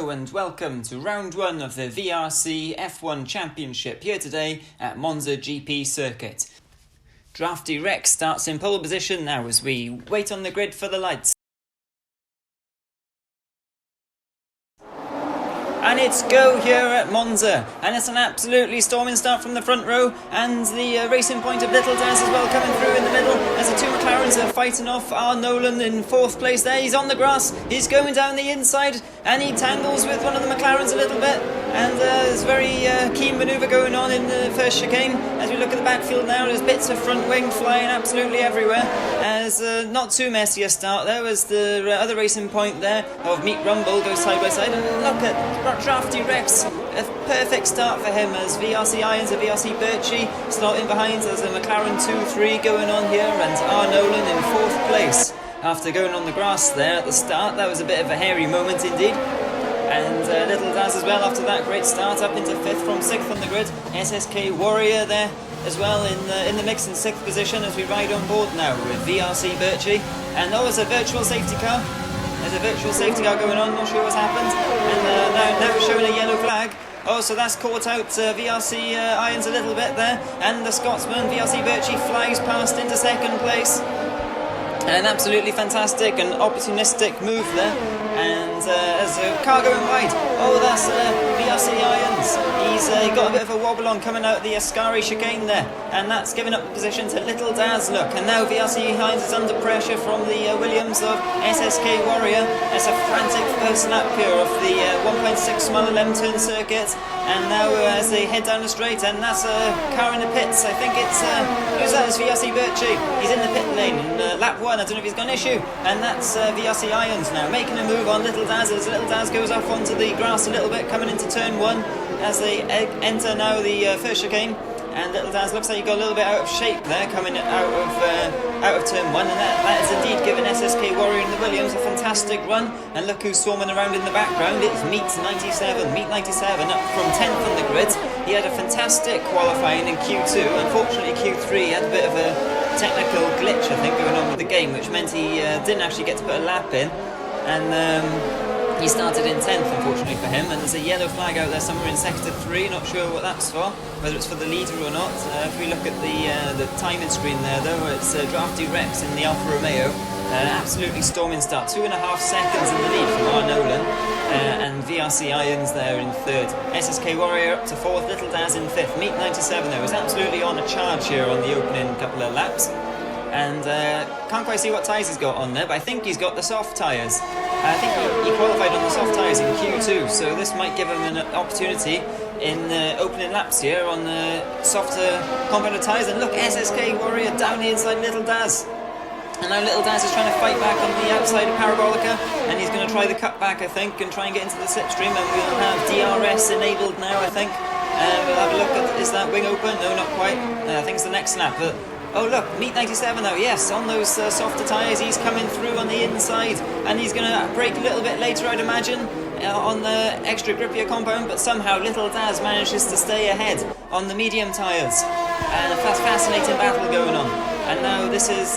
Hello and welcome to round one of the VRC F1 Championship here today at Monza GP circuit. Drafty Rex starts in pole position now as we wait on the grid for the lights. And it's go here at Monza, and it's an absolutely storming start from the front row, and the racing point of Little Daz as well coming through in the middle as the two McLarens are fighting off. R. Nolan in fourth place there, he's on the grass, he's going down the inside, and he tangles with one of the McLarens a little bit, and there's a very keen manoeuvre going on in the first chicane. As we look at the backfield now, there's bits of front wing flying absolutely everywhere, as not too messy a start there as the other racing point there of Meat Rumble goes side by side, and look at Drafty Rex, a perfect start for him as VRC Irons and VRC Birchie starting behind. There's a McLaren 2-3 going on here, and R. Nolan in fourth place after going on the grass there at the start. That was a bit of a hairy moment indeed. And Little Daz as well after that great start up into fifth from sixth on the grid. SSK Warrior there as well in the mix in sixth position as we ride on board now with VRC Birchie. And there's a virtual safety car. There's a virtual safety car going on, not sure what's happened. And now we're showing a yellow flag. Oh, so that's caught out VRC Irons a little bit there. And the Scotsman, VRC Birchie, flies past into second place. An absolutely fantastic and opportunistic move there. And there's a car going wide. Oh, that's VRC Irons. He's got a bit of a wobble on coming out of the Ascari chicane there. And that's given up the position to Little Daz, look. And now VRC Irons is under pressure from the Williams of SSK Warrior. There's a frantic first lap here of the 1.6 mile M-turn circuit. And now as they head down the straight, and that's a car in the pits. I think it's, who's that? It's VRC Birchie. He's in the pit lane in lap one. I don't know if he's got an issue. And that's VRC Irons now making a move on Little Daz as Little Daz goes off onto the grass a little bit coming into turn one as they enter now the first chicane. And Little Daz looks like he got a little bit out of shape there coming out of turn one, and that has indeed given SSK Warrior and the Williams a fantastic run. And look who's swarming around in the background, it's Meat 97 up from 10th on the grid. He had a fantastic qualifying in Q2, unfortunately Q3 had a bit of a technical glitch I think going on with the game, which meant he didn't actually get to put a lap in, and he started in 10th, unfortunately for him, and there's a yellow flag out there somewhere in sector 3, not sure what that's for, whether it's for the leader or not. If we look at the timing screen there though, it's Drafty Rex in the Alfa Romeo. Absolutely storming start, 2.5 seconds in the lead from R. Nolan, and VRC Irons there in third. SSK Warrior up to fourth, Little Daz in fifth. Meat 97 though is absolutely on a charge here on the opening couple of laps. And can't quite see what tyres he's got on there, but I think he's got the soft tyres. I think he qualified on the soft tyres in Q2, so this might give him an opportunity in opening laps here on the softer compounded tyres. And look, SSK Warrior down the inside Little Daz. And now Little Daz is trying to fight back on the outside of Parabolica, and he's going to try the cutback, I think, and try and get into the slipstream. And we'll have DRS enabled now, I think. We'll have a look at, is that wing open? No, not quite. I think it's the next lap, but oh look, Meat 97 though, yes, on those softer tyres, he's coming through on the inside, and he's going to brake a little bit later, I'd imagine, on the extra grippier compound, but somehow Little Daz manages to stay ahead on the medium tyres. And a fascinating battle going on. And now this is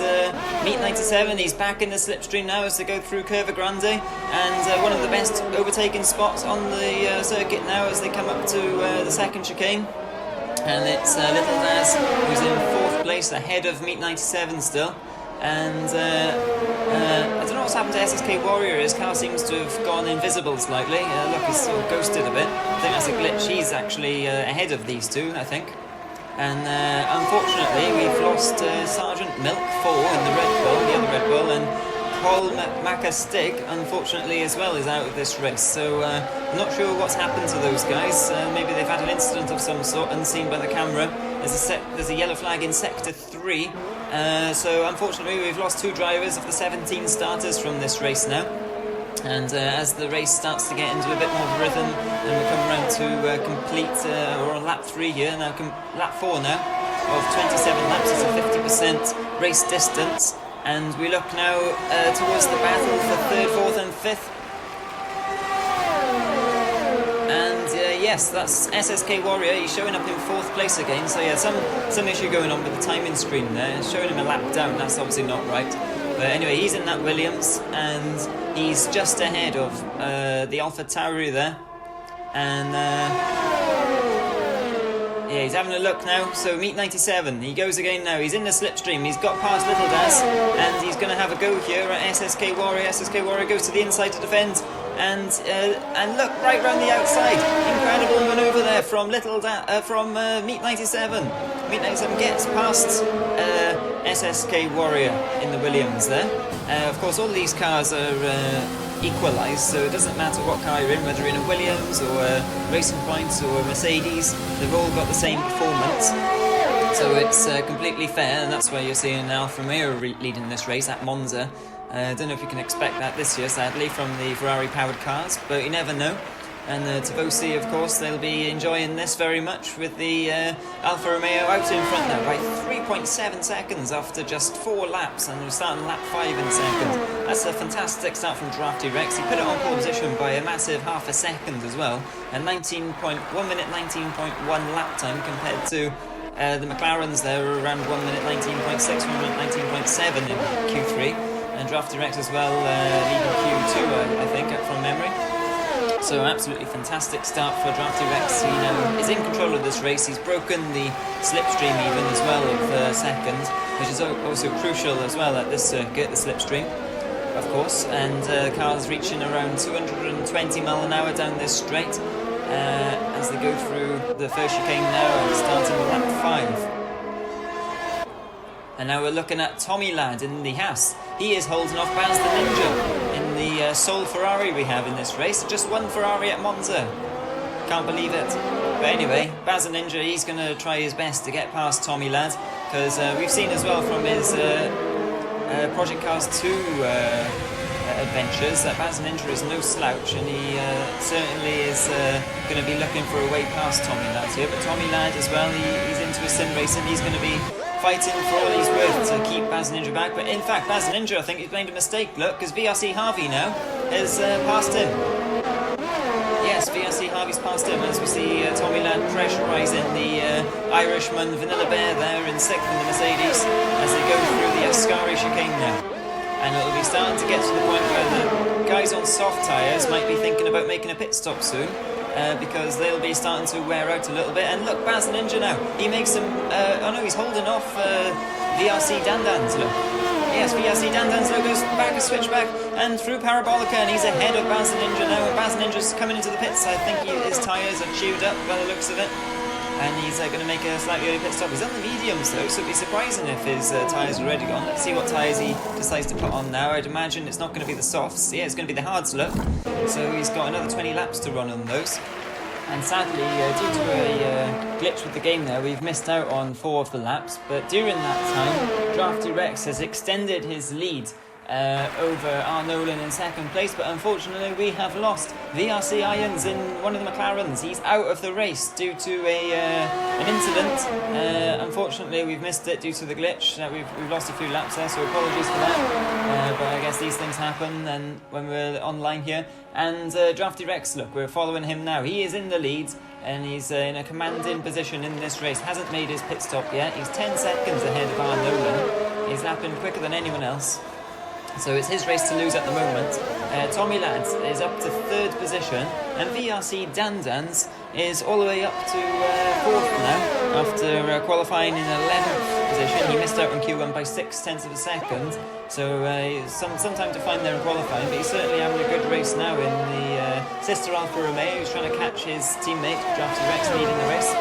Meat 97, he's back in the slipstream now as they go through Curva Grande, and one of the best overtaking spots on the circuit now as they come up to the second chicane. And it's Little Daz who's in fourth place ahead of Meat 97 still. And I don't know what's happened to SSK Warrior. His car seems to have gone invisible slightly. Look, he's sort of ghosted a bit. I think that's a glitch. He's actually ahead of these two, I think. And unfortunately we've lost Sergeant Milk 4 in the Red Bull, the other Red Bull, and Paul Macastig, unfortunately, as well, is out of this race. So I'm not sure what's happened to those guys. Maybe they've had an incident of some sort, unseen by the camera. There's a yellow flag in sector 3. So unfortunately, we've lost 2 drivers of the 17 starters from this race now. And as the race starts to get into a bit more of a rhythm, and we come around to complete, we're on lap 3 here, now lap 4 now, of 27 laps, it's a 50% race distance. And we look now towards the battle for 3rd, 4th and 5th. And yes, that's SSK Warrior, he's showing up in 4th place again. So yeah, some issue going on with the timing screen there. It's showing him a lap down, that's obviously not right. But anyway, he's in that Williams, and he's just ahead of the Alpha Tauri there. And yeah, he's having a look now. So meet 97, he goes again now. He's in the slipstream. He's got past Little Daz, and he's going to have a go here at SSK Warrior. SSK Warrior goes to the inside to defend, and look, right round the outside. Incredible manoeuvre there from Meet 97. Meet 97 gets past SSK Warrior in the Williams there. Of course, all these cars are equalised, so it doesn't matter what car you're in, whether you're in a Williams or a Racing Point or a Mercedes, they've all got the same performance. So it's completely fair, and that's why you're seeing Alfa Romeo leading this race at Monza. I don't know if you can expect that this year, sadly, from the Ferrari-powered cars, but you never know. And Tifosi, of course, they'll be enjoying this very much with the Alfa Romeo out in front now by 3.7 seconds after just 4 laps, and we're starting lap 5 in second. That's a fantastic start from Drafty Rex. He put it on pole position by a massive half a second as well, and 1 minute 19.1 lap time compared to the McLarens there were around 1 minute 19.6, 1 minute 19.7 in Q3, and Drafty Rex as well leading Q2, I think, from memory. So absolutely fantastic start for Drafty Rex. He now is in control of this race. He's broken the slipstream even as well of second, which is also crucial as well at this circuit, the slipstream, of course. And cars reaching around 220 mile an hour down this straight as they go through the first chicane now and starting lap 5. And now we're looking at Tommy Ladd in the Haas. He is holding off Baz the Ninja in the sole Ferrari we have in this race. Just one Ferrari at Monza. Can't believe it. But anyway, Baz the Ninja, he's going to try his best to get past Tommy Ladd, because we've seen as well from his Project Cars 2 adventures that Baz the Ninja is no slouch, and he certainly is going to be looking for a way past Tommy Ladd here. But Tommy Ladd as well, he's into his sim racing. He's going to be fighting for all he's worth to keep Baz Ninja back, but in fact Baz Ninja, I think he's made a mistake, look, because VRC Harvey now has passed him. Yes, VRC Harvey's passed him as we see Tommy Ladd pressurising the Irishman Vanilla Bear there in 6th in the Mercedes as they go through the Ascari chicane now. And it'll be starting to get to the point where the guys on soft tyres might be thinking about making a pit stop soon. Because they'll be starting to wear out a little bit. And look, Baz Ninja now, he makes some, he's holding off VRC Dandans, look. Yes, VRC Dandans, look, goes back a switchback and through Parabolica, and he's ahead of Baz Ninja now, and Baz Ninja's coming into the pits. I think his tyres are chewed up by the looks of it, and he's going to make a slightly early pit stop. He's on the mediums though, so it'd be surprising if his tyres are already gone. Let's see what tyres he decides to put on now. I'd imagine it's not going to be the softs. Yeah, it's going to be the hards, look. So he's got another 20 laps to run on those. And sadly, due to a glitch with the game there, we've missed out on 4 of the laps. But during that time, Drafty Rex has extended his lead over R. Nolan in 2nd place, but unfortunately we have lost VRC Irons in one of the McLarens. He's out of the race due to an incident. Unfortunately we've missed it due to the glitch. We've lost a few laps there, so apologies for that. But I guess these things happen and when we're online here. And Drafty Rex, look, we're following him now. He is in the lead and he's in a commanding position in this race. Hasn't made his pit stop yet. He's 10 seconds ahead of R. Nolan. He's lapping quicker than anyone else. So it's his race to lose at the moment. Tommy Ladd is up to 3rd position, and VRC Dandans is all the way up to 4th now after qualifying in 11th position. He missed out on Q1 by 6/10 of a second, so some time to find there in qualifying, but he's certainly having a good race now in the sister Alfa Romeo. He's trying to catch his teammate, Drafty Rex, leading the race.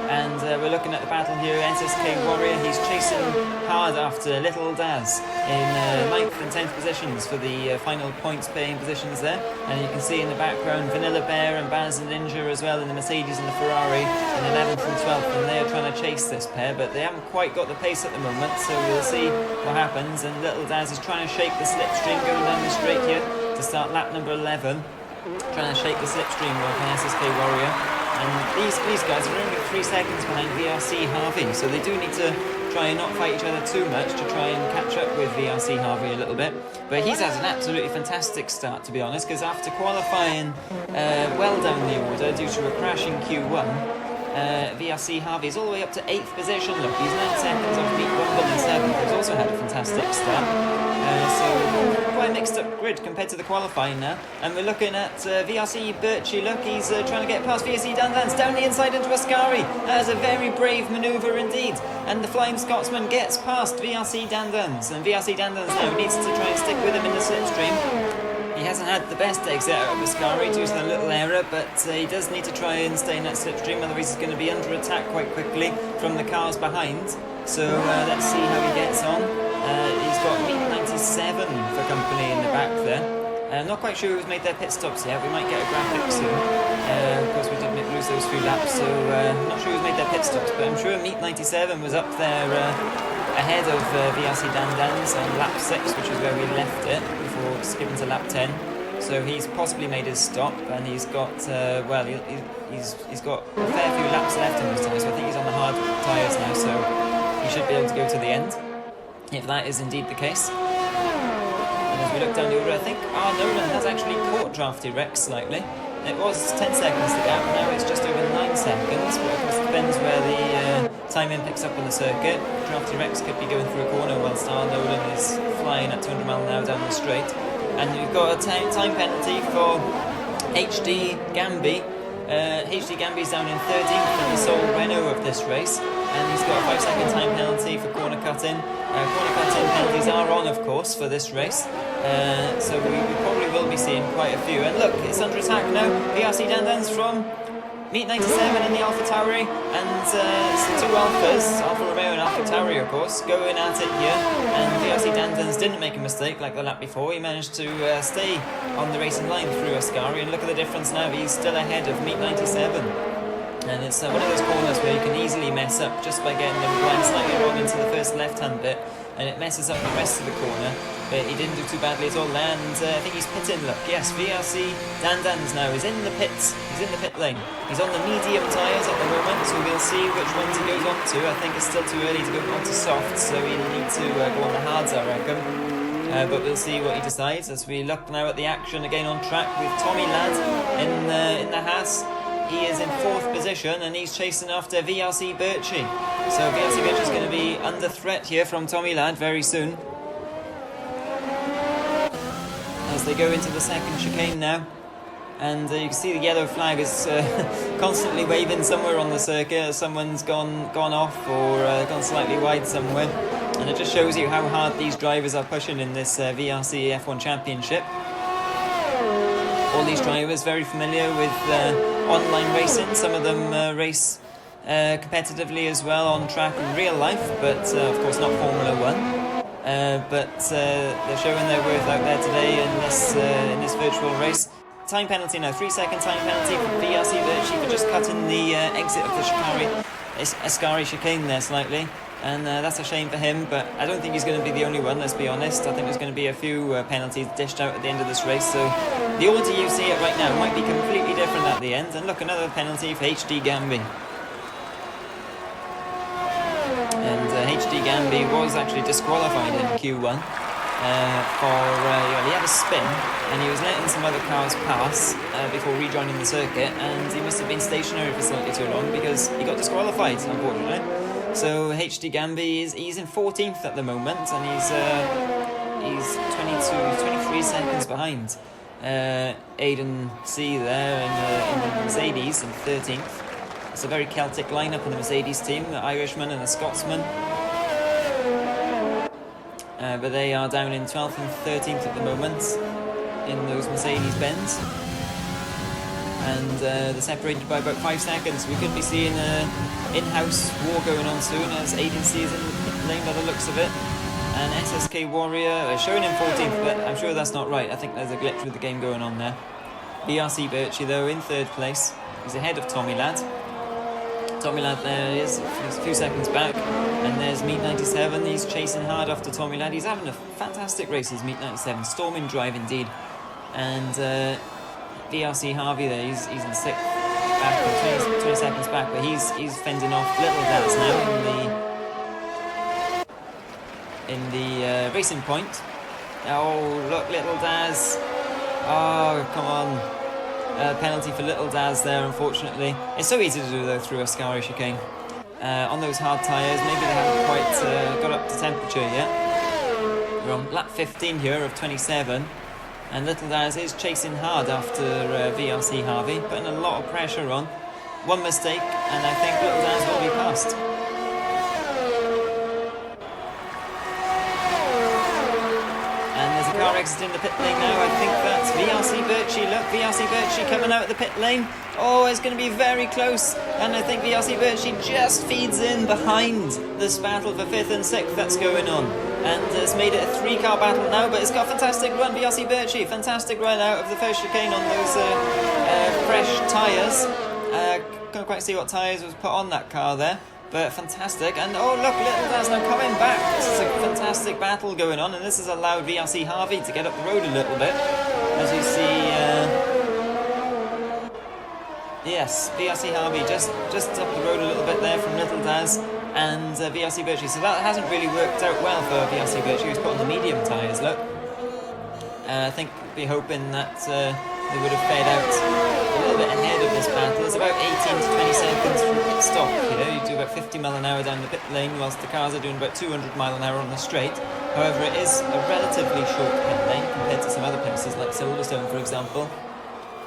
And we're looking at the battle here. SSK Warrior, he's chasing hard after Little Daz in 9th and 10th positions for the final points paying positions there. And you can see in the background Vanilla Bear and Baz and Ninja as well in the Mercedes and the Ferrari in 11th and 12th, and they're trying to chase this pair, but they haven't quite got the pace at the moment, so we'll see what happens. And Little Daz is trying to shake the slipstream going down the straight here to start lap number 11, trying to shake the slipstream with an SSK Warrior. And these guys are only 3 seconds behind VRC Harvey, so they do need to try and not fight each other too much to try and catch up with VRC Harvey a little bit. But he's had an absolutely fantastic start, to be honest, because after qualifying well down the order due to a crash in Q1, VRC Harvey is all the way up to 8th position. Look, he's 9 seconds off Meet Rumble in 7th, who's also had a fantastic fantastic start. So quite a mixed up grid compared to the qualifying now. And we're looking at VRC Birchie. Look, he's trying to get past VRC Dandans down the inside into Ascari. That is a very brave manoeuvre indeed. And the Flying Scotsman gets past VRC Dandans. And VRC Dandans now needs to try and stick with him in the slipstream. He hasn't had the best exit out of Ascari due to a little error, but he does need to try and stay in that slipstream, otherwise he's going to be under attack quite quickly from the cars behind. So let's see how he gets on. He's got Meat 97 for company in the back there. I'm not quite sure who's made their pit stops yet. We might get a graphic soon. Of course, we did lose those few laps, so not sure who's made their pit stops, but I'm sure Meat 97 was up there ahead of VRC Dandans on lap 6, which is where we left it before skipping to lap 10. So he's possibly made his stop, and he's got he's got a fair few laps left in those tyres. So I think he's on the hard tyres now, so he should be able to go to the end, if that is indeed the case. And as we look down the order, I think Nolan has actually caught Drafty Rex slightly. It was 10 seconds to gap, now it's just over 9 seconds, but of course it depends where the timing picks up on the circuit. Drafty Rex could be going through a corner whilst Nolan is flying at 200 mph down the straight. And we've got a time penalty for HD Gamby. HD Gamby's down in 13th and the sole Renault of this race. And he's got a 5-second time penalty for corner cutting. Corner cutting penalties are on, of course, for this race. So we probably will be seeing quite a few. And look, it's under attack now. VRC Dandans from Meat 97 in the Alpha Tauri, and it's the two Alphas, Alfa Romeo and Alpha Tauri, of course, going at it here. And VRC Dandans didn't make a mistake like the lap before. He managed to stay on the racing line through Ascari, and look at the difference now. He's still ahead of Meat 97. And it's one of those corners where you can easily mess up just by getting them blind slightly wrong into the first left-hand bit, and it messes up the rest of the corner. But he didn't do too badly at all there, and I think he's pitting. Look, yes, VRC Dandans now is in the pits. He's in the pit lane. He's on the medium tyres at the moment, so we'll see which ones he goes on to. I think it's still too early to go on to soft, so he'll need to go on the hards, I reckon. But we'll see what he decides as we look now at the action again on track with Tommy Ladd in the Haas. He is in 4th position and he's chasing after VRC Birchie. So VRC Birchie is going to be under threat here from Tommy Ladd very soon, as they go into the second chicane now. And you can see the yellow flag is constantly waving somewhere on the circuit as someone's gone off or gone slightly wide somewhere. And it just shows you how hard these drivers are pushing in this VRC F1 Championship. All these drivers very familiar with online racing. Some of them race competitively as well on track in real life, but of course not Formula 1. But they're showing their worth out there today in this virtual race. Time penalty now, 3-second time penalty for VRC Birchie for just cutting the exit of the Ascari chicane there slightly. And that's a shame for him, but I don't think he's going to be the only one, let's be honest. I think there's going to be a few penalties dished out at the end of this race, so the order you see it right now might be completely different at the end. And look, another penalty for HD Gamby. And HD Gamby was actually disqualified in Q1 he had a spin and he was letting some other cars pass before rejoining the circuit, and he must have been stationary for slightly too long because he got disqualified, unfortunately. So HD Gamby he's in 14th at the moment, and he's 23 seconds behind Aiden C there in the Mercedes in 13th. It's a very Celtic lineup in the Mercedes team, the Irishman and the Scotsman. But they are down in 12th and 13th at the moment in those Mercedes-Benz. And they're separated by about 5 seconds. We could be seeing an in-house war going on soon, as Aiden C is in the lane by the looks of it. And SSK Warrior showing in 14th, but I'm sure that's not right. I think there's a glitch with the game going on there. VRC Birchie, though, in 3rd place. He's ahead of Tommy Ladd. Tommy Ladd there is a few seconds back, and there's Meat 97. He's chasing hard after Tommy Ladd. He's having a fantastic race, he's Meat 97, storming drive indeed. And VRC Harvey there, he's in 6th back, 20 seconds back, but he's fending off Little Daz now in the racing point. Oh look, Little Daz. Oh come on. Penalty for Little Daz there, unfortunately. It's so easy to do though through Ascari chicane. 'chicane. On those hard tyres, maybe they haven't quite got up to temperature yet. And SSK Warrior showing in 14th, but I'm sure that's not right. I think there's a glitch with the game going on there. VRC Birchie, though, in 3rd place. He's ahead of Tommy Ladd. Tommy Ladd there is a few seconds back. And there's Meat 97. He's chasing hard after Tommy Ladd. He's having a fantastic race, he's Meat 97, storming drive indeed. And VRC Harvey there, he's in 6th back, 20 seconds back, but he's fending off Little Daz now in the We're on lap 15 here of 27, and Little Daz is chasing hard after VRC Harvey, putting a lot of pressure on. One mistake, and I think Little Daz will be passed. And there's a car exiting the pit lane now. I think that's VRC Birchie. Look, VRC Birchie coming out of the pit lane. Oh, it's going to be very close. And I think VRC Birchie just feeds in behind this battle for 5th and 6th that's going on. And it's made it a 3-car battle now, but it's got a fantastic run, VRC Birchie. Fantastic run out of the first chicane on those fresh tyres. Can't quite see what tyres was put on that car there. But fantastic, and oh look, Little Daz now coming back. This is a fantastic battle going on, and this has allowed VRC Harvey to get up the road a little bit. As you see, yes, VRC Harvey just up the road a little bit there from Little Daz and VRC Birchie. So that hasn't really worked out well for VRC Birchie, who's put on the medium tyres, look. I think we're hoping that they would have fared out a little bit ahead of this battle. It's about 18 to 20 seconds from pit stop. You know, you do about 50 mile an hour down the pit lane, whilst the cars are doing about 200 mile an hour on the straight. However, it is a relatively short pit lane compared to some other places like Silverstone, for example.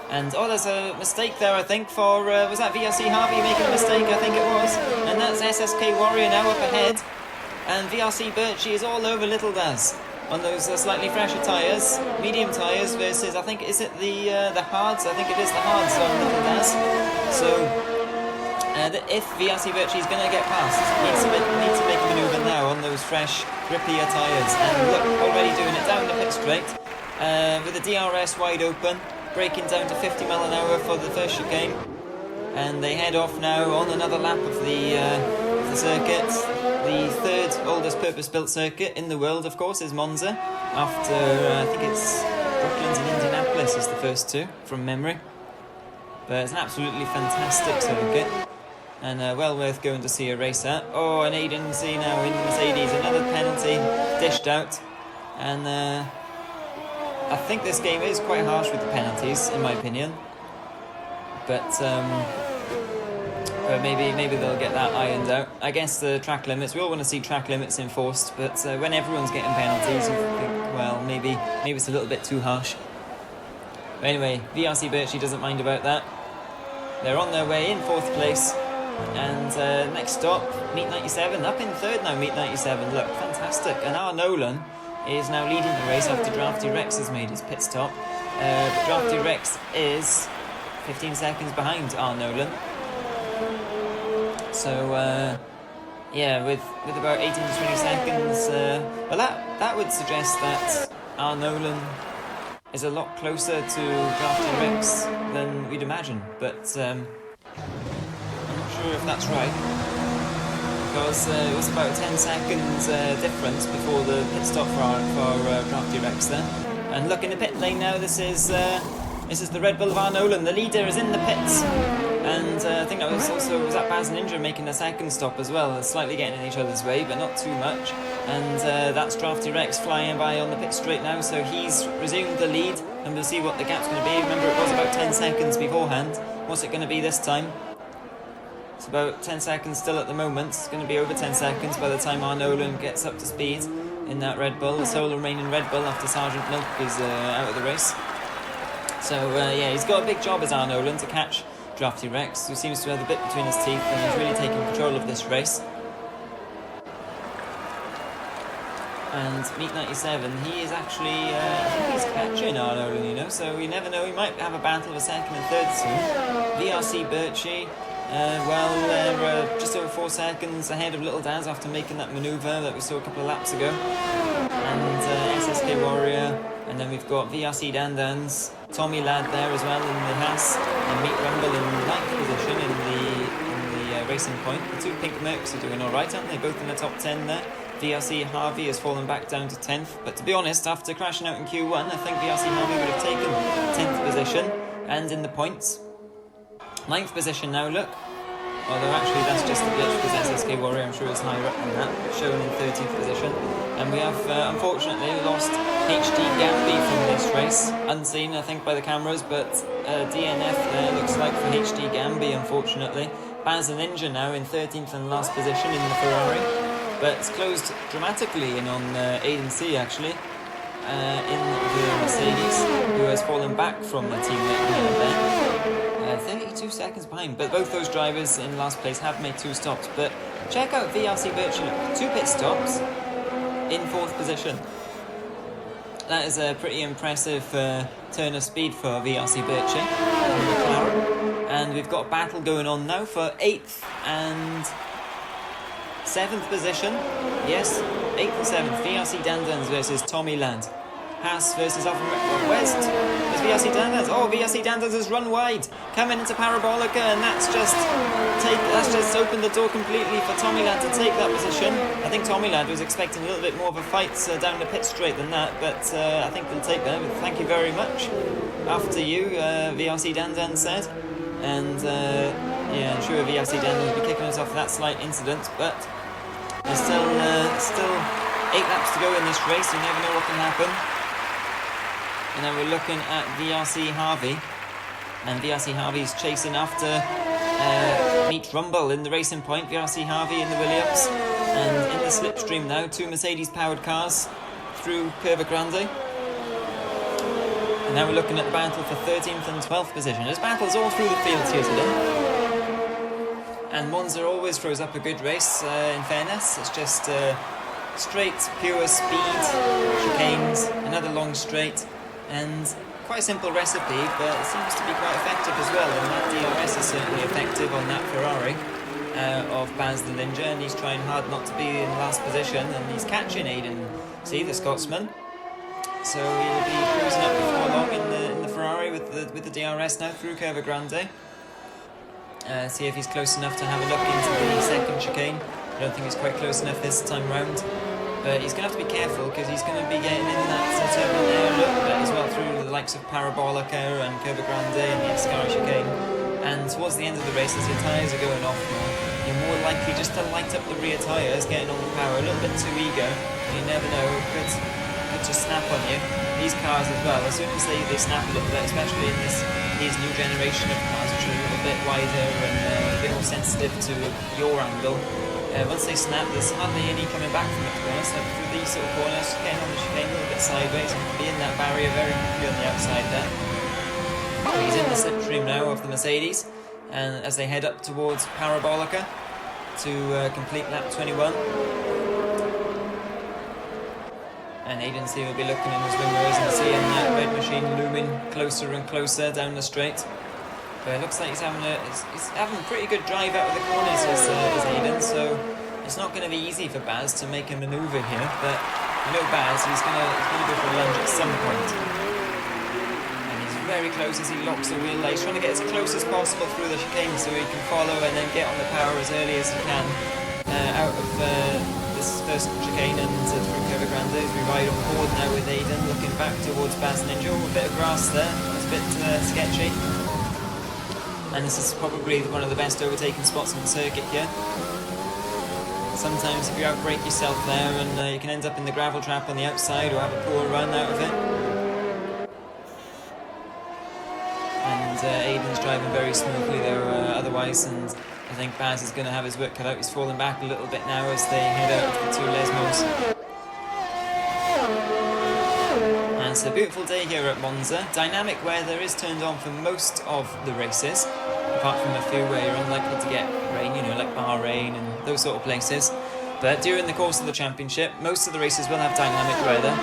And oh, there's a mistake there, I think, for was that VRC Harvey making a mistake? I think it was. And that's SSK Warrior now up ahead, and VRC Birchie is all over Little Daz on those slightly fresher tyres, medium tyres versus, I think, is it the hards? I think it is the hards on Little Daz. So, if VRC Birchie is going to get past, needs to make a manoeuvre now on those fresh, grippier tyres. And look, already doing it down the pit straight, with the DRS wide open, braking down to 50 mile an hour for the first chicane. And they head off now on another lap of the circuit. The 3rd oldest purpose-built circuit in the world, of course, is Monza. After, I think it's Brooklands and Indianapolis is the first 2, from memory. But it's an absolutely fantastic circuit, and well worth going to see a race at. Oh, and agency now in the Mercedes, another penalty dished out. And I think this game is quite harsh with the penalties, in my opinion. But maybe they'll get that ironed out. I guess the track limits, we all want to see track limits enforced, but when everyone's getting penalties, you think, well, maybe it's a little bit too harsh. But anyway, VRC Birchie doesn't mind about that. They're on their way in 4th place, and next stop, Meet 97, up in 3rd now, Meet 97, look, fantastic. And our Nolan is now leading the race after Drafty Rex has made his pit stop. But Drafty Rex is 15 seconds behind our Nolan. So, yeah, with about 18 to 20 seconds, well, that would suggest that our Nolan is a lot closer to Drafty Rex than we'd imagine, but I'm not sure if that's right, because it was about a 10 seconds difference before the pit stop for Drafty Rex there. And look, in the pit lane now, this is the Red Bull of our Nolan. The leader is in the pits. And I think that was that Baz Ninja making a second stop as well. They're slightly getting in each other's way, but not too much. And that's Drafty Rex flying by on the pit straight now, so he's resumed the lead, and we'll see what the gap's going to be. Remember, it was about 10 seconds beforehand. What's it going to be this time? It's about 10 seconds still at the moment. It's going to be over 10 seconds by the time our Nolan gets up to speed in that Red Bull, the sole remaining Red Bull after Sergeant Milk is out of the race. So yeah, he's got a big job as our Nolan to catch Drafty Rex, who seems to have the bit between his teeth, and he's really taking control of this race. And Meet 97, he is actually, I think he's catching our Nolan, you know, so we never know, we might have a battle of 2nd and 3rd soon. VRC Birchie, well, they're just over 4 seconds ahead of Little Daz after making that manoeuvre that we saw a couple of laps ago. And SSK Warrior, and then we've got VRC Dandans, Tommy Ladd there as well in the Haas, and Meet Rumble in 9th position in the Racing Point. The 2 Pink Mercs are doing alright, aren't they? Both in the top 10 there. VRC Harvey has fallen back down to 10th, but to be honest, after crashing out in Q1, I think VRC Harvey would have taken 10th position, and in the points. 9th position now, look. Although actually that's just a glitch because SSK Warrior, I'm sure, is higher up than that, shown in 13th position. And we have, unfortunately, lost HD Gamby from this race. Unseen, I think, by the cameras, but DNF there looks like for HD Gamby, unfortunately. Baz and Ninja now in 13th and last position in the Ferrari. but it's closed dramatically in on Aiden C actually, in the Mercedes, who has fallen back from their teammate there. 32 seconds behind, but both those drivers in last place have made 2 stops. But check out VRC Virtual, 2 pit stops in 4th position. That is a pretty impressive turn of speed for VRC Birchie and McLaren. And we've got a battle going on now for 8th and 7th position. Yes, 8th and 7th. VRC Dandans versus Tommy Ladd. Haas versus West. There's VRC Dandans. Oh, VRC Dandans has run wide, coming into Parabolica, and that's just opened the door completely for Tommy Ladd to take that position. I think Tommy Ladd was expecting a little bit more of a fight down the pit straight than that, but I think they'll take that. Thank you very much. After you, VRC Dandans said. And yeah, I'm sure VRC Dandans will be kicking us off for that slight incident, but there's still 8 laps to go in this race. You never know what can happen. And then we're looking at VRC Harvey, and VRC Harvey's chasing after Meet Rumble in the Racing Point. VRC Harvey in the Williams, and in the slipstream now, 2 Mercedes-powered cars through Curva Grande. And now we're looking at the battle for 13th and 12th position. There's battles all through the fields here today. And Monza always throws up a good race, in fairness. It's just straight, pure speed, chicanes, another long straight, and quite a simple recipe, but it seems to be quite effective as well. And that DRS is certainly effective on that Ferrari of Baz the Ninja, and he's trying hard not to be in last position, and he's catching Aiden, see, the Scotsman. So he'll be cruising up before long in the Ferrari with the DRS now through Curva Grande. See if he's close enough to have a look into the second chicane. I don't think he's quite close enough this time round. But he's going to have to be careful, because he's going to be getting in that turbulent air a little bit as well through the likes of Parabolica and Curva Grande and the Escara chicane. And towards the end of the race, as your tyres are going off more, you're more likely just to light up the rear tyres, getting all the power, a little bit too eager. You never know, it could just snap on you. These cars as well, as soon as they snap a little bit, especially in these new generation of cars, which are a little bit wider and a bit more sensitive to your angle. Once they snap, there's hardly any coming back from it, to be honest. Like through these sort of corners, getting on the chicane a little bit sideways and be in that barrier very quickly on the outside there. He's in the slipstream now of the Mercedes, and as they head up towards Parabolica to complete lap 21. And Aiden C will be looking in his wing mirrors and seeing that red machine looming closer and closer down the straight. But it looks like he's having a pretty good drive out of the corners as Aiden, so it's not going to be easy for Baz to make a manoeuvre here. But you know Baz, he's going to go for a lunge at some point. And he's very close as he locks the wheel. He's trying to get as close as possible through the chicane so he can follow and then get on the power as early as he can out of this first chicane and through Curva Grande as we ride on board now with Aiden, looking back towards Baz Ninja. A bit of grass there, it's a bit sketchy. And this is probably one of the best overtaking spots on the circuit here. Sometimes if you outbrake yourself there, and you can end up in the gravel trap on the outside or have a poor run out of it. And Aiden's driving very smoothly there otherwise, and I think Baz is going to have his work cut out. He's falling back a little bit now as they head out of the 2 Lesmos. And it's a beautiful day here at Monza. Dynamic weather is turned on for most of the races, apart from a few where you're unlikely to get rain, you know, like Bahrain and those sort of places. But during the course of the championship, most of the races will have dynamic weather.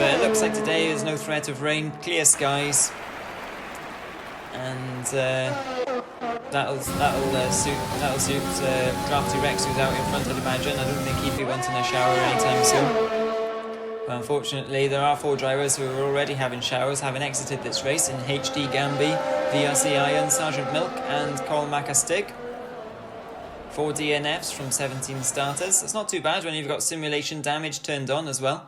But it looks like today there's no threat of rain, clear skies, and that'll suit Drafty Rex, who's out in front, I'd imagine. I don't think he'd be wanting a shower anytime soon. But unfortunately, there are 4 drivers who are already having showers, having exited this race in HD Gambi, VRC Iron, Sergeant Milk, and Colin Macastig. 4 DNFs from 17 starters. That's not too bad when you've got simulation damage turned on as well.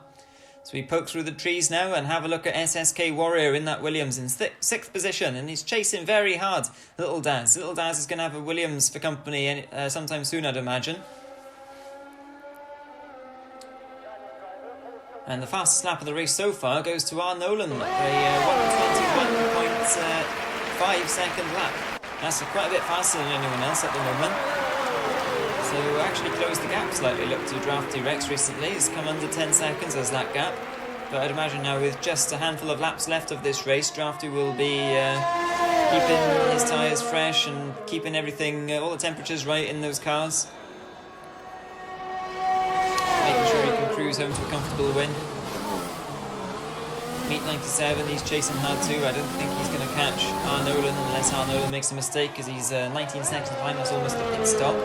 So we poke through the trees now and have a look at SSK Warrior in that Williams in 6th position, and he's chasing very hard Little Daz. Little Daz is going to have a Williams for company sometime soon, I'd imagine. And the fastest lap of the race so far goes to R. Nolan, a 1:21.5 second lap. That's quite a bit faster than anyone else at the moment. So actually closed the gap slightly. Look to Drafty Rex recently. He's come under 10 seconds as that gap. But I'd imagine now with just a handful of laps left of this race, Drafty will be keeping his tyres fresh and keeping everything, all the temperatures right in those cars. Making sure he can cruise home to a comfortable win. Meet 97, he's chasing hard too. I don't think he's going to catch Nolan unless Nolan makes a mistake, because he's 19 seconds behind. That's almost a pit stop.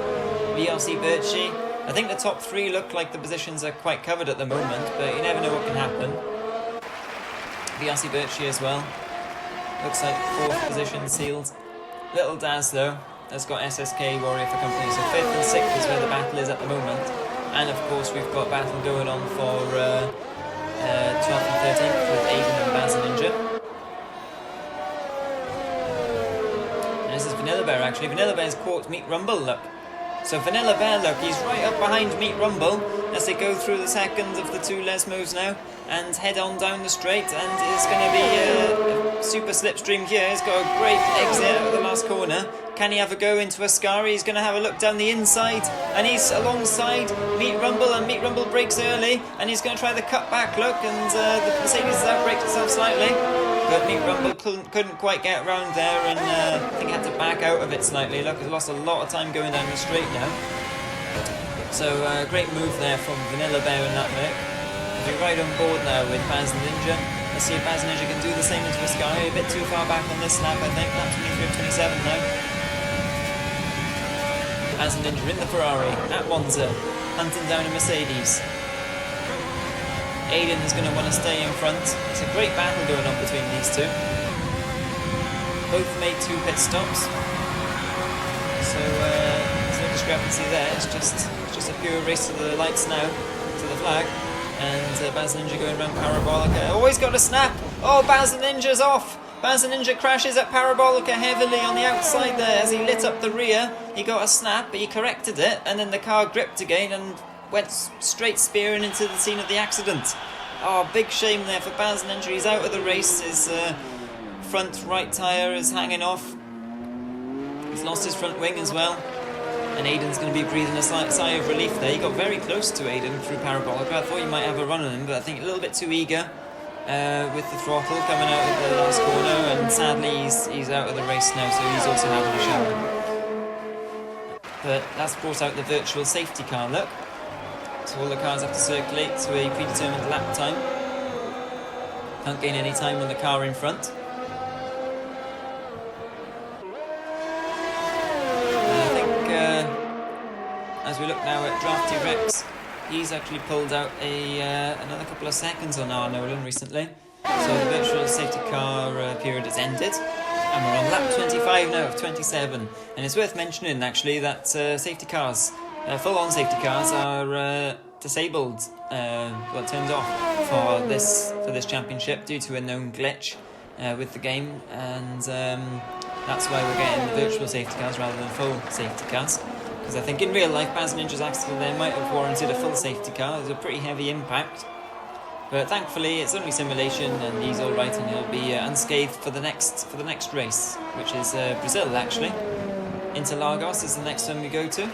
VRC Birchie. I think the top three look like the positions are quite covered at the moment, but you never know what can happen. VRC Birchie as well. Looks like 4th position sealed. Little Daz though has got SSK Warrior for company, so 5th and 6th is where the battle is at the moment. And of course we've got battle going on for 12th and 13th with Aiden and Baz and Ninja. And this is Vanilla Bear actually. Vanilla Bear's caught Meat Rumble, look. So Vanilla Bear, look, he's right up behind Meat Rumble as they go through the second of the 2 Lesmos now and head on down the straight, and it's going to be a super slipstream here. He's got a great exit out of the last corner. Can he have a go into Ascari? He's going to have a look down the inside, and he's alongside Meat Rumble, and Meat Rumble breaks early, and he's going to try the cutback look, and the Mercedes has outbraked itself slightly. But Meat Rumble couldn't quite get around there, and I think had to back out of it slightly. Look, he's lost a lot of time going down the straight now. So great move there from Vanilla Bear and that Mick. We're right on board now with Baz and Ninja. Let's see if Baz and Ninja can do the same into Ascari. A bit too far back on this lap, I think. Lap 23-27 now. Baz and Ninja in the Ferrari at Monza, hunting down a Mercedes. Aiden is going to want to stay in front. It's a great battle going on between these two. Both made 2 pit stops, so there's no discrepancy there. It's just a pure race to the lights now, to the flag. And Baz Ninja going around Parabolica. Oh, he's got a snap! Oh, Baz Ninja's off! Baz Ninja crashes at Parabolica heavily on the outside there. As he lit up the rear, he got a snap, but he corrected it, and then the car gripped again and went straight spearing into the scene of the accident. Oh, big shame there for Baz Ninja. He's out of the race. His front right tyre is hanging off. He's lost his front wing as well. And Aiden's going to be breathing a sigh of relief there. He got very close to Aiden through Parabolica. I thought he might have a run on him, but I think a little bit too eager with the throttle coming out of the last corner. And sadly, he's out of the race now, so he's also having a shower. But that's brought out the virtual safety car, look. So all the cars have to circulate to a predetermined lap time. Can't gain any time on the car in front. As we look now at Drafty Rex, he's actually pulled out another couple of seconds on our Nolan recently. So the virtual safety car period has ended, and we're on lap 25 now of 27. And it's worth mentioning actually that safety cars, full-on safety cars, are disabled, well, turned off for this championship due to a known glitch with the game, and that's why we're getting the virtual safety cars rather than full safety cars. Because I think in real life, Baz Ninja's accident there might have warranted a full safety car. There's a pretty heavy impact. But thankfully, it's only simulation, and he's all right, and he'll be unscathed for the next race, which is Brazil actually. Interlagos is the next one we go to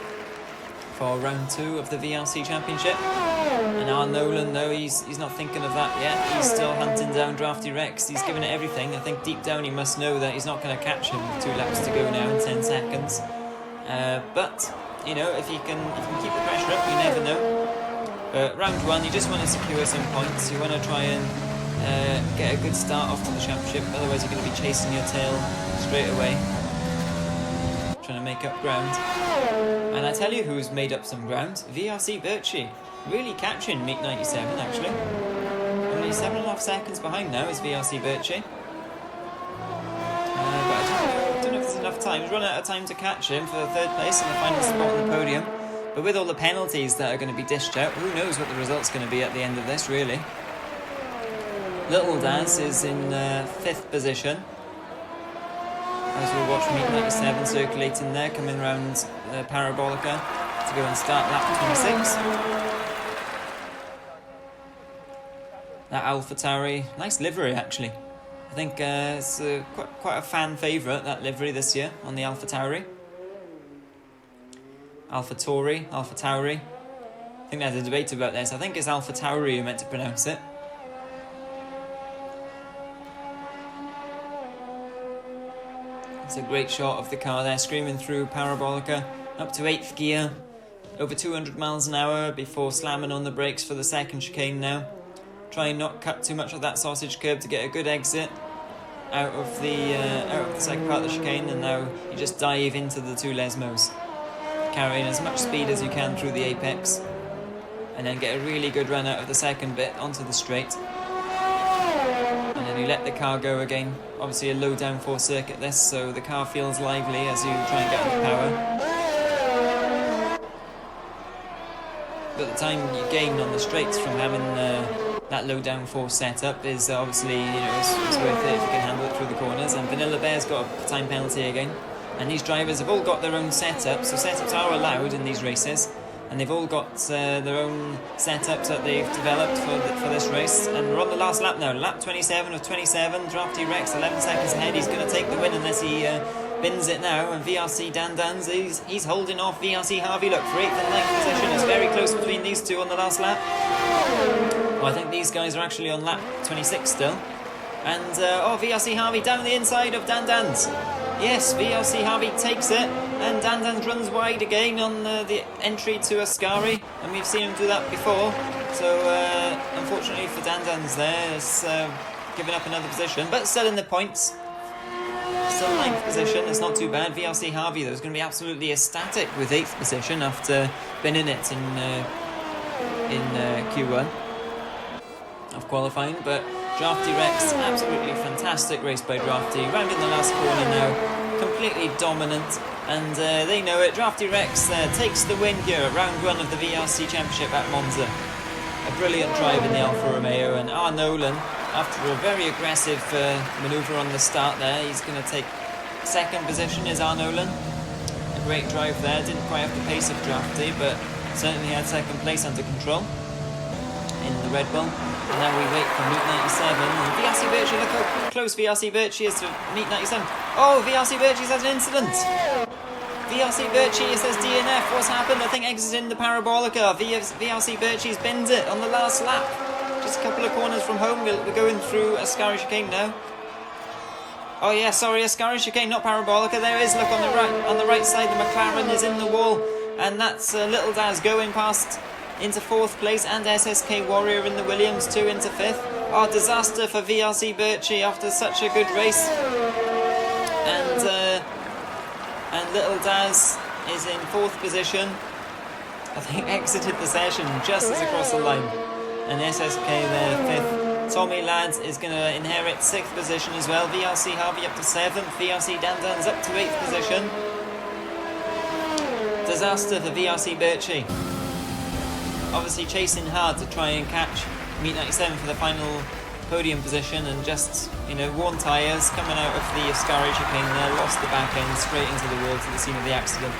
for round 2 of the VRC Championship. And our Nolan, though, he's not thinking of that yet. He's still hunting down Drafty Rex. He's giving it everything. I think deep down he must know that he's not going to catch him with 2 laps to go now in 10 seconds. But you know, if you can keep the pressure up, you never know. But round 1, you just want to secure some points. You want to try and get a good start off to the championship. Otherwise, you're going to be chasing your tail straight away, trying to make up ground. And I tell you who's made up some ground: VRC Birchie, really catching Meet 97 actually. Only 7.5 seconds behind now is VRC Birchie. I don't know if there's enough time. He's run out of time to catch him for the 3rd place and the final spot on the podium. But with all the penalties that are going to be dished out, who knows what the result's going to be at the end of this, really. Little Daz is in 5th position. As we'll watch Meet 97 circulating there, coming round Parabolica to go and start lap 26. That AlphaTauri, nice livery actually. I think it's quite a fan favourite, that livery this year on the AlphaTauri. AlphaTauri. I think there's a debate about this. I think it's AlphaTauri you meant to pronounce it. It's a great shot of the car there, screaming through Parabolica, up to 8th gear, over 200 miles an hour before slamming on the brakes for the second chicane now. Try and not cut too much of that sausage curb to get a good exit out of the second part of the chicane, and now you just dive into the two Lesmos, carrying as much speed as you can through the apex, and then get a really good run out of the second bit onto the straight. And then you let the car go again. Obviously a low downforce circuit this, so the car feels lively as you try and get under power. But the time you gain on the straights from having that low downforce setup is obviously, it's worth it if you can handle it through the corners. And Vanilla Bear's got a time penalty again. And these drivers have all got their own setups, so setups are allowed in these races. And they've all got their own setups that they've developed for this race. And we're on the last lap now, lap 27 of 27. Drafty Rex 11 seconds ahead. He's going to take the win unless he bins it now. And VRC Dandans, he's holding off VRC Harvey. Look, for 8th and 9th position. It's very close between these two on the last lap. Well, I think these guys are actually on lap 26 still. And VRC Harvey down the inside of Dandans. Yes, VRC Harvey takes it, and Dandans runs wide again on the entry to Ascari, and we've seen him do that before. So, unfortunately for Dandans there, it's giving up another position, but still in the points. Still 9th position, it's not too bad. VRC Harvey, though, is going to be absolutely ecstatic with 8th position after winning it in Q1 of qualifying, but Drafty Rex, absolutely fantastic race by Drafty, rounding the last corner now, completely dominant, and they know it. Drafty Rex takes the win here at round 1 of the VRC Championship at Monza. A brilliant drive in the Alfa Romeo, and R. Nolan, after a very aggressive manoeuvre on the start there, he's going to take second position, is R. Nolan. A great drive there, didn't quite have the pace of Drafty, but certainly had second place under control in the Red Bull. And now we wait for Meet 97. And VRC Virtue, look how close VRC Virtue is to Meet 97. Oh, VRC Virtue's had an incident. VRC Virtue says DNF. What's happened? I think exiting the Parabolica. VRC Virtue's binned it on the last lap. Just a couple of corners from home. We're going through Ascari chicane now. Oh yeah, sorry, Ascari chicane, not Parabolica. There is, look, on the right side, the McLaren is in the wall. And that's Little Daz going past into 4th place, and SSK Warrior in the Williams too into 5th. Oh, disaster for VRC Birchie after such a good race. And Little Daz is in 4th position. I think exited the session just as across the line. And SSK there 5th. Tommy Ladd is going to inherit 6th position as well. VRC Harvey up to 7th. VRC Dandans up to 8th position. Disaster for VRC Birchie. Obviously chasing hard to try and catch Meet 97 for the final podium position, and just, worn tyres coming out of the Ascari chicane there, lost the back end straight into the wall to the scene of the accident.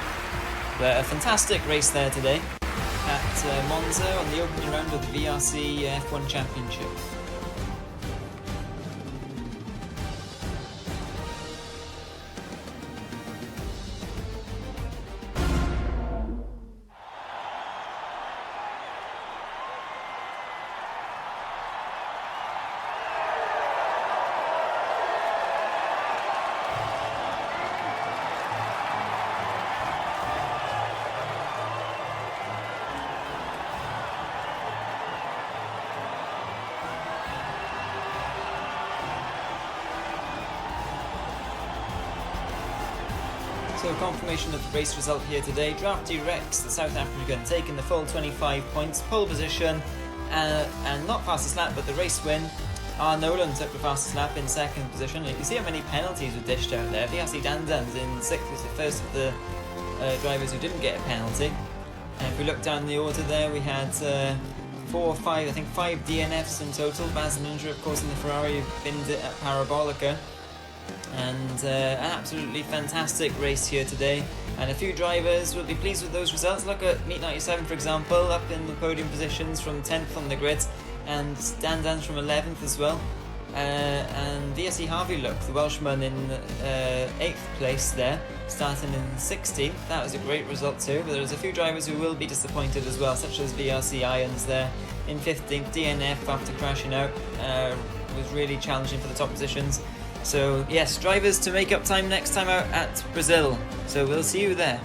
But a fantastic race there today at Monza on the opening round of the VRC F1 Championship. So confirmation of the race result here today. Drafty Rex, the South African, taking the full 25 points, pole position, and not fastest lap, but the race win. R. Nolan took the fastest lap in 2nd position. And you can see how many penalties were dished out there. VRC Dandans in 6th was the first of the drivers who didn't get a penalty. And if we look down the order there, we had 5 DNFs in total. Baz Ninja, of course, in the Ferrari, binned it at Parabolica. And an absolutely fantastic race here today, and a few drivers will be pleased with those results. Look at Meet 97, for example, up in the podium positions from 10th on the grid, and Dandans from 11th as well. and VRC Harvey Look, the Welshman, in 8th place there, starting in 16th. That was a great result too, but there's a few drivers who will be disappointed as well, such as VRC Irons there in 15th. DNF, after crashing out, was really challenging for the top positions. So yes, drivers to make up time next time out at Brazil. So we'll see you there.